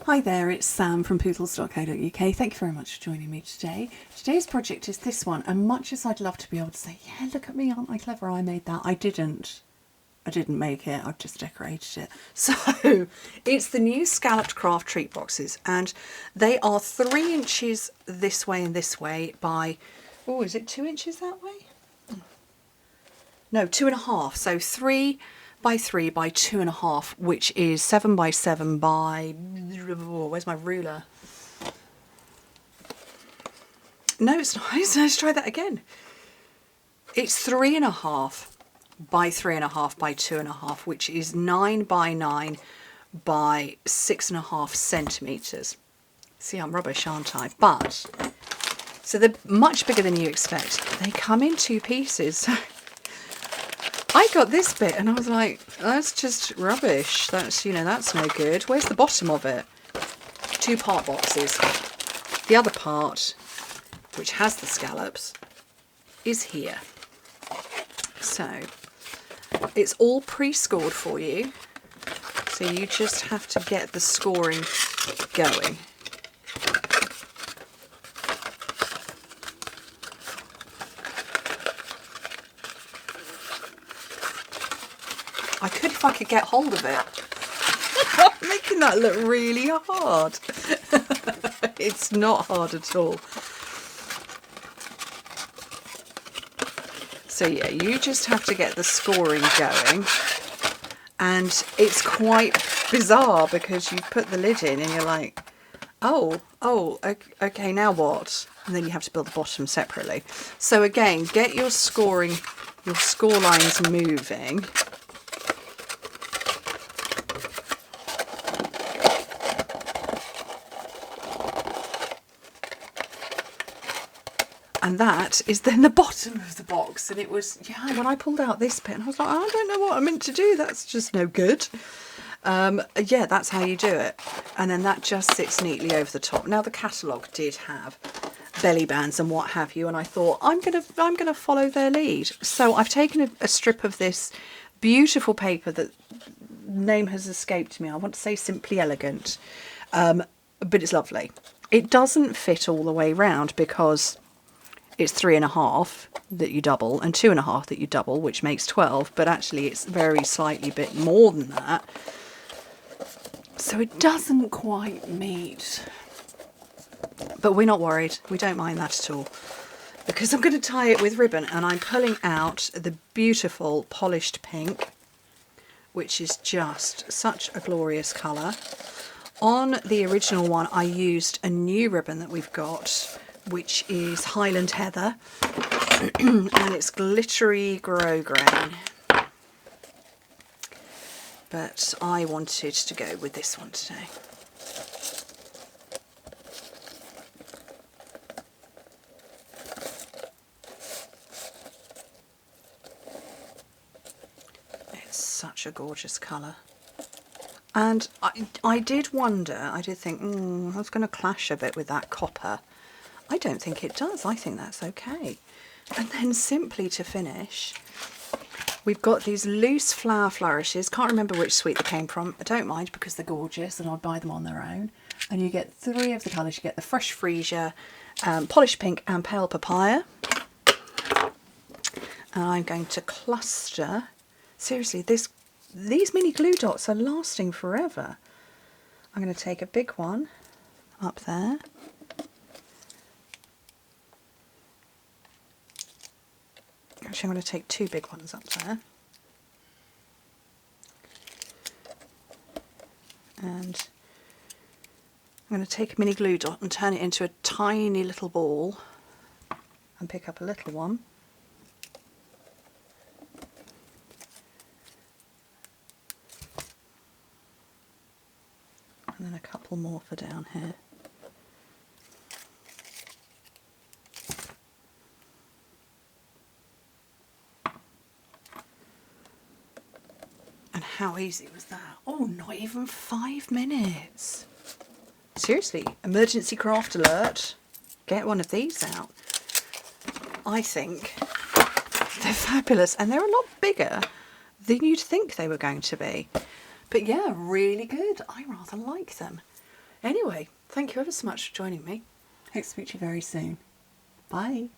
Hi there, it's Sam from Pootles.co.uk. Thank you very much for joining me today. Today's project is this one, and much as I'd love to be able to say, yeah, look at me, aren't I clever, I made that, I didn't make it, I've just decorated it. So, it's the new Scalloped craft treat boxes, and they are 3 inches this way and this way by, oh, is it 2 inches that way? No, 2.5, so 3 by 3 by 2.5, which is 7 by 7 by, oh, where's my ruler? No, it's not. Let's try that again. It's 3.5 by 3.5 by 2.5, which is 9 by 9 by 6.5 centimetres. See, I'm rubbish, aren't I? But, so they're much bigger than you expect. They come in 2 pieces. I got this bit and I was like, that's just rubbish. That's, you know, that's no good. Where's the bottom of it? 2-part boxes. The other part, which has the scallops, is here. So, it's all pre-scored for you. So you just have to get the scoring going. I could if I could get hold of it. I'm making that look really hard. It's not hard at all. So yeah, you just have to get the scoring going. And it's quite bizarre because you put the lid in and you're like, oh, okay, now what? And then you have to build the bottom separately. So again, get your score lines moving. And that is then the bottom of the box. And it was, yeah, when I pulled out this bit, I was like, I don't know what I'm meant to do. That's just no good. Yeah, that's how you do it. And then that just sits neatly over the top. Now, the catalogue did have belly bands and what have you. And I thought, I'm gonna follow their lead. So I've taken a strip of this beautiful paper that name has escaped me. I want to say Simply Elegant. But it's lovely. It doesn't fit all the way round because it's 3.5 that you double and 2.5 that you double, which makes 12, but actually it's very slightly bit more than that. So it doesn't quite meet. But we're not worried. We don't mind that at all. Because I'm going to tie it with ribbon, and I'm pulling out the beautiful polished pink, which is just such a glorious colour. On the original one, I used a new ribbon that we've got, which is Highland Heather, and it's glittery grosgrain. But I wanted to go with this one today. It's such a gorgeous colour. And I did wonder, I did think, I was going to clash a bit with that copper. I don't think it does. I think that's okay. And then simply to finish, we've got these loose flower flourishes. Can't remember which suite they came from. I don't mind because they're gorgeous and I'd buy them on their own. And you get 3 of the colours. You get the fresh freesia, polished pink and pale papaya. And I'm going to cluster. Seriously, these mini glue dots are lasting forever. I'm going to take a big one up there. Actually, I'm going to take 2 big ones up there. And I'm going to take a mini glue dot and turn it into a tiny little ball and pick up a little one. And then a couple more for down here. How easy was that? Oh, not even 5 minutes. Seriously, emergency craft alert. Get one of these out. I think they're fabulous, and they're a lot bigger than you'd think they were going to be. But yeah, really good. I rather like them. Anyway, thank you ever so much for joining me. Hope to speak to you very soon. Bye.